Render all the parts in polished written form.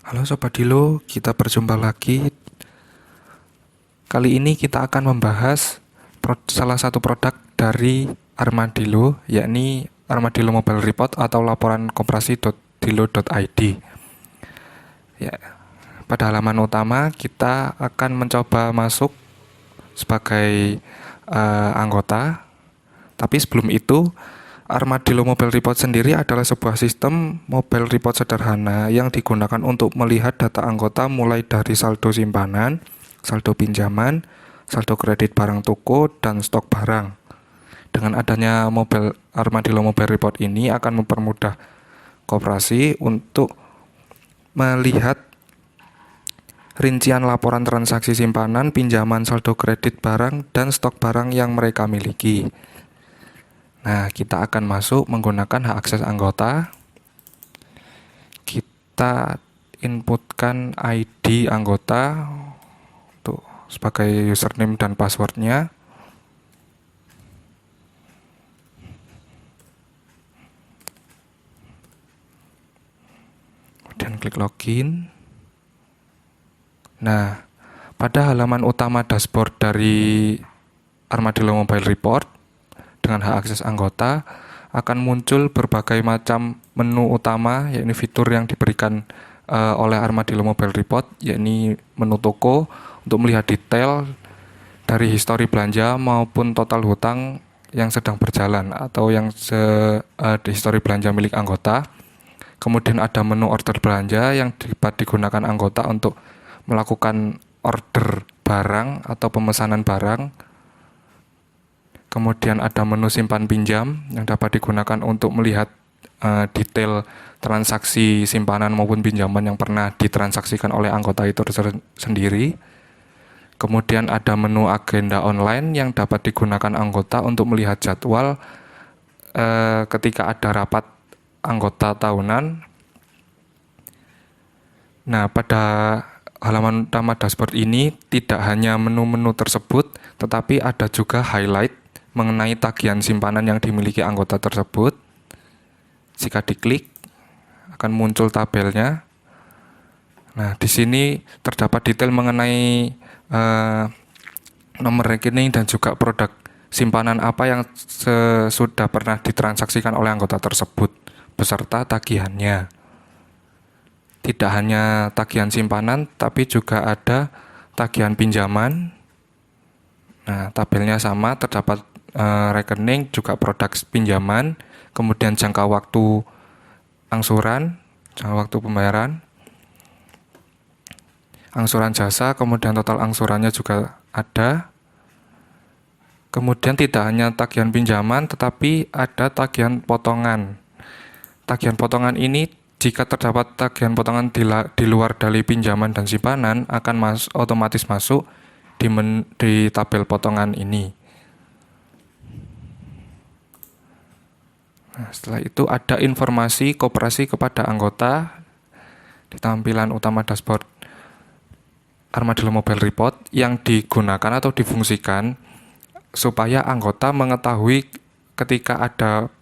Halo Sobat Dilo, kita berjumpa lagi. Kali ini kita akan membahas salah satu produk dari Armadillo, yakni Armadillo Mobile Report atau laporan koperasi.dilo.id. Ya, pada halaman utama kita akan mencoba masuk sebagai anggota. Tapi sebelum itu, Armadillo Mobile Report sendiri adalah sebuah sistem mobile report sederhana yang digunakan untuk melihat data anggota mulai dari saldo simpanan, saldo pinjaman, saldo kredit barang toko, dan stok barang. Dengan adanya Armadillo Mobile Report ini akan mempermudah koperasi untuk melihat rincian laporan transaksi simpanan, pinjaman, saldo kredit barang, dan stok barang yang mereka miliki. Nah, kita akan masuk menggunakan hak akses anggota. Kita inputkan ID anggota tuh sebagai username dan passwordnya. Kemudian klik login. Nah, pada halaman utama dashboard dari Armadillo Mobile Report dengan hak akses anggota akan muncul berbagai macam menu utama, yakni fitur yang diberikan oleh Armadillo Mobile Report, yakni menu toko untuk melihat detail dari histori belanja maupun total hutang yang sedang berjalan atau yang histori belanja milik anggota. Kemudian ada menu order belanja yang dapat digunakan anggota untuk melakukan order barang atau pemesanan barang. Kemudian ada menu simpan pinjam yang dapat digunakan untuk melihat detail transaksi simpanan maupun pinjaman yang pernah ditransaksikan oleh anggota itu sendiri. Kemudian ada menu agenda online yang dapat digunakan anggota untuk melihat jadwal ketika ada rapat anggota tahunan. Nah, pada halaman utama dashboard ini tidak hanya menu-menu tersebut, tetapi ada juga highlight mengenai tagihan simpanan yang dimiliki anggota tersebut. Jika diklik, akan muncul tabelnya. Nah, di sini terdapat detail mengenai nomor rekening dan juga produk simpanan apa yang sudah pernah ditransaksikan oleh anggota tersebut, beserta tagihannya. Tidak hanya tagihan simpanan, tapi juga ada tagihan pinjaman. Nah, tabelnya sama, terdapat rekening, juga produk pinjaman, kemudian jangka waktu angsuran, jangka waktu pembayaran, angsuran jasa, kemudian total angsurannya juga ada. Kemudian tidak hanya tagihan pinjaman, tetapi ada tagihan potongan. Tagihan potongan ini jika terdapat tagihan potongan di luar dari pinjaman dan simpanan akan otomatis masuk di tabel potongan ini. Nah, setelah itu ada informasi koperasi kepada anggota di tampilan utama dashboard Armadillo Mobile Report yang digunakan atau difungsikan supaya anggota mengetahui ketika ada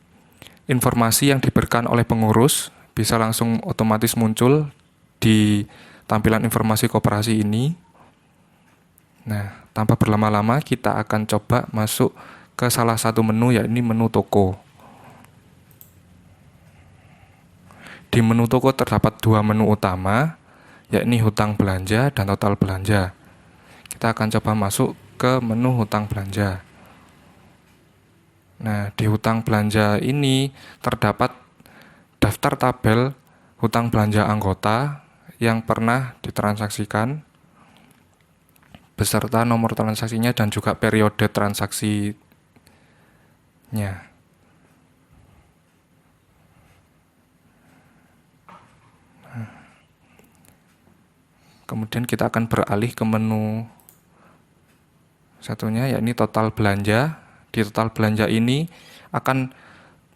informasi yang diberikan oleh pengurus bisa langsung otomatis muncul di tampilan informasi koperasi ini. Nah, tanpa berlama-lama kita akan coba masuk ke salah satu menu, yakni menu toko. Di menu toko terdapat dua menu utama, yakni hutang belanja dan total belanja. Kita akan coba masuk ke menu hutang belanja. Nah, di hutang belanja ini terdapat daftar tabel hutang belanja anggota yang pernah ditransaksikan, beserta nomor transaksinya dan juga periode transaksinya. Kemudian kita akan beralih ke menu satunya, yakni total belanja. Di total belanja ini akan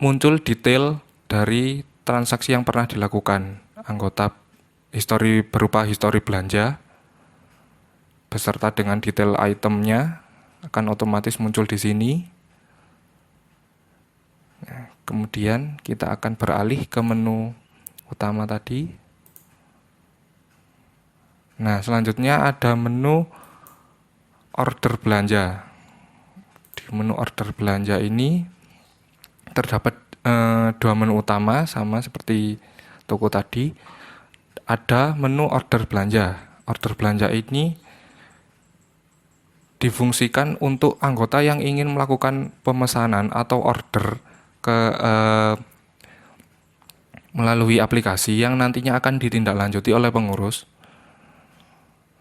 muncul detail dari transaksi yang pernah dilakukan anggota, berupa histori belanja beserta dengan detail itemnya akan otomatis muncul di sini. Nah, kemudian kita akan beralih ke menu utama tadi. Nah, selanjutnya ada menu order belanja. Di menu order belanja ini terdapat dua menu utama sama seperti toko tadi. Ada menu order belanja. Order belanja ini difungsikan untuk anggota yang ingin melakukan pemesanan atau order ke melalui aplikasi yang nantinya akan ditindaklanjuti oleh pengurus.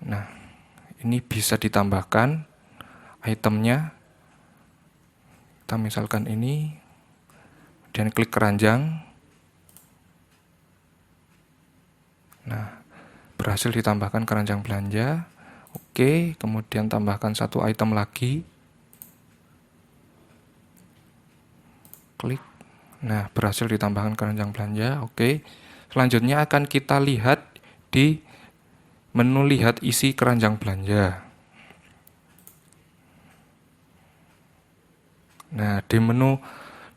Nah, ini bisa ditambahkan itemnya. Kita misalkan ini, dan klik keranjang. Nah, berhasil ditambahkan keranjang belanja. Oke, kemudian tambahkan satu item lagi. Klik. Nah, berhasil ditambahkan keranjang belanja. Oke. Selanjutnya akan kita lihat di menu lihat isi keranjang belanja. Nah, di menu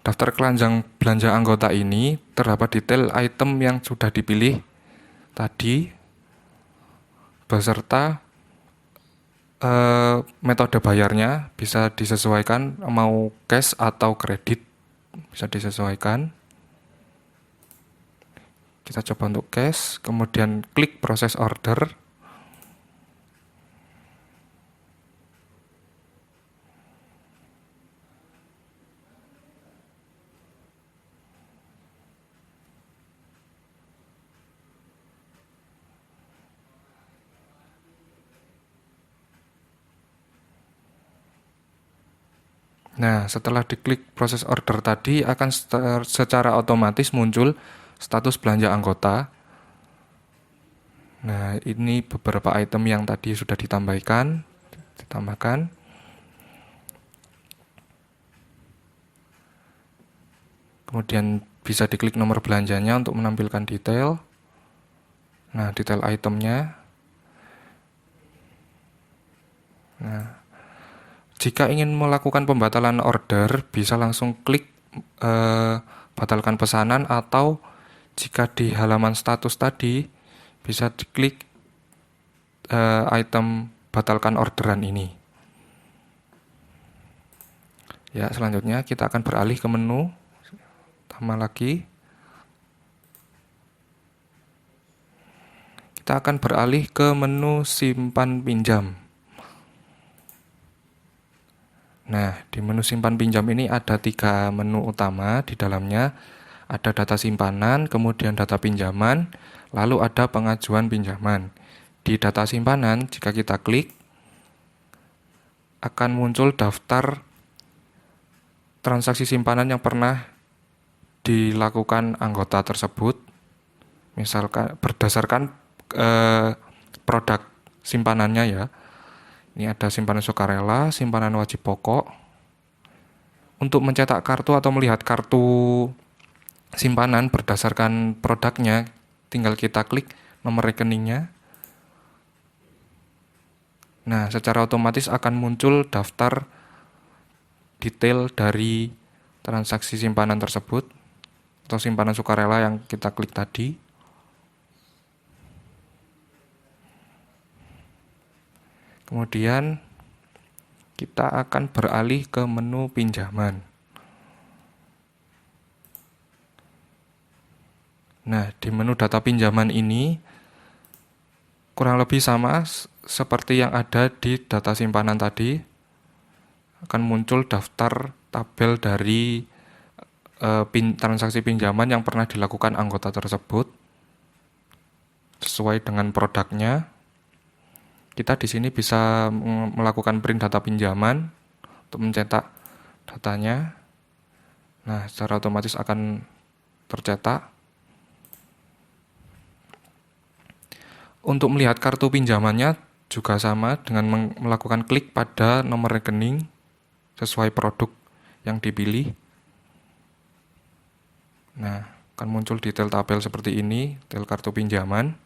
daftar keranjang belanja anggota ini terdapat detail item yang sudah dipilih tadi beserta metode bayarnya bisa disesuaikan, mau cash atau kredit bisa disesuaikan. Kita coba untuk cash, kemudian klik proses order. Nah, setelah diklik proses order tadi akan secara otomatis muncul status belanja anggota. Nah, ini beberapa item yang tadi sudah ditambahkan. Kemudian bisa diklik nomor belanjanya untuk menampilkan detail. Nah, detail itemnya. Nah, jika ingin melakukan pembatalan order, bisa langsung klik batalkan pesanan, atau jika di halaman status tadi, bisa diklik item batalkan orderan ini. Ya, selanjutnya kita akan beralih ke menu utama lagi. Kita akan beralih ke menu simpan pinjam. Nah, di menu simpan pinjam ini ada 3 menu utama. Di dalamnya ada data simpanan, kemudian data pinjaman, lalu ada pengajuan pinjaman. Di data simpanan, jika kita klik, akan muncul daftar transaksi simpanan yang pernah dilakukan anggota tersebut. Misalkan berdasarkan produk simpanannya ya. Ini ada simpanan sukarela, simpanan wajib pokok. Untuk mencetak kartu atau melihat kartu simpanan berdasarkan produknya, tinggal kita klik nomor rekeningnya. Nah, secara otomatis akan muncul daftar detail dari transaksi simpanan tersebut atau simpanan sukarela yang kita klik tadi. Kemudian kita akan beralih ke menu pinjaman. Nah, di menu data pinjaman ini kurang lebih sama seperti yang ada di data simpanan tadi. Akan muncul daftar tabel dari transaksi pinjaman yang pernah dilakukan anggota tersebut sesuai dengan produknya. Kita di sini bisa melakukan print data pinjaman untuk mencetak datanya. Nah, secara otomatis akan tercetak. Untuk melihat kartu pinjamannya juga sama dengan melakukan klik pada nomor rekening sesuai produk yang dipilih. Nah, akan muncul detail tabel seperti ini, detail kartu pinjaman.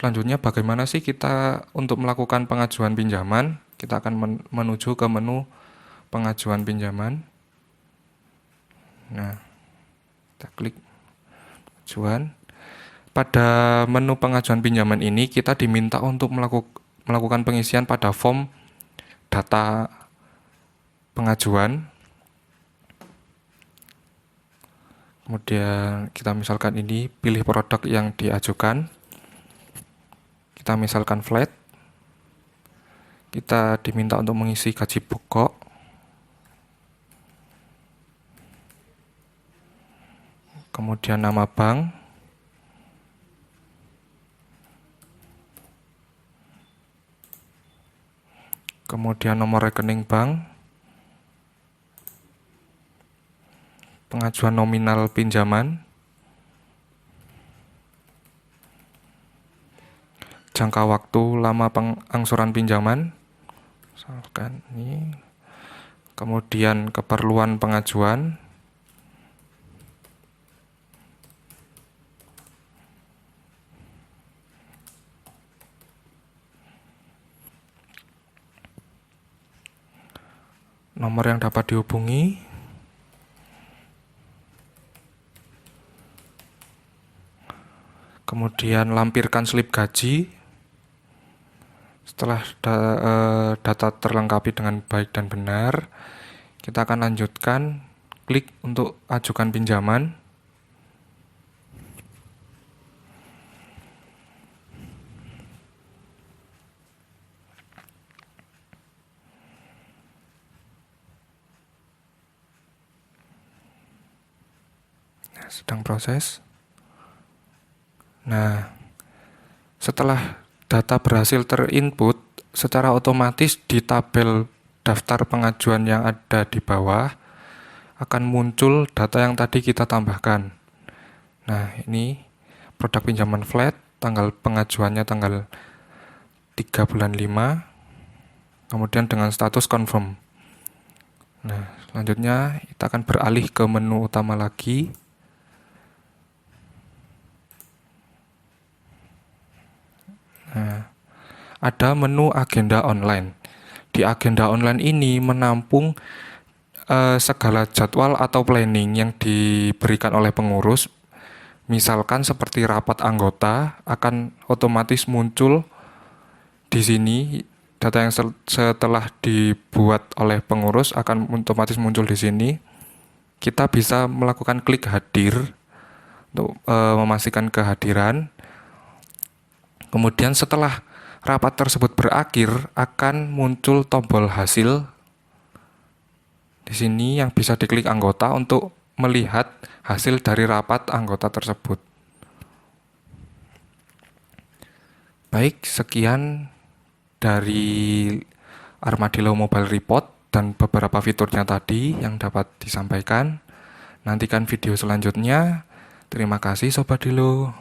Selanjutnya bagaimana sih kita untuk melakukan pengajuan pinjaman? Kita akan menuju ke menu pengajuan pinjaman. Nah, kita klik pengajuan. Pada menu pengajuan pinjaman ini kita diminta untuk melakukan pengisian pada form data pengajuan. Kemudian kita misalkan ini pilih produk yang diajukan. Kita misalkan flat. Kita diminta untuk mengisi gaji pokok. Kemudian nama bank. Kemudian nomor rekening bank. Pengajuan nominal pinjaman. Jangka waktu lama pengangsuran pinjaman. Misalkan ini. Kemudian keperluan pengajuan. Nomor yang dapat dihubungi. Kemudian lampirkan slip gaji. Setelah data terlengkapi dengan baik dan benar, kita akan lanjutkan klik untuk ajukan pinjaman. Sedang proses. Nah, setelah data berhasil terinput, secara otomatis di tabel daftar pengajuan yang ada di bawah akan muncul data yang tadi kita tambahkan. Nah, ini produk pinjaman flat, tanggal pengajuannya tanggal 3 bulan 5, kemudian dengan status confirm. Nah, selanjutnya kita akan beralih ke menu utama lagi. Nah, ada menu agenda online. Di agenda online ini menampung segala jadwal atau planning yang diberikan oleh pengurus. Misalkan seperti rapat anggota akan otomatis muncul di sini. Data yang setelah dibuat oleh pengurus akan otomatis muncul di sini. Kita bisa melakukan klik hadir untuk memastikan kehadiran. Kemudian setelah rapat tersebut berakhir akan muncul tombol hasil di sini yang bisa diklik anggota untuk melihat hasil dari rapat anggota tersebut. Baik, sekian dari Armadillo Mobile Report dan beberapa fiturnya tadi yang dapat disampaikan. Nantikan video selanjutnya. Terima kasih Sobat Dilo.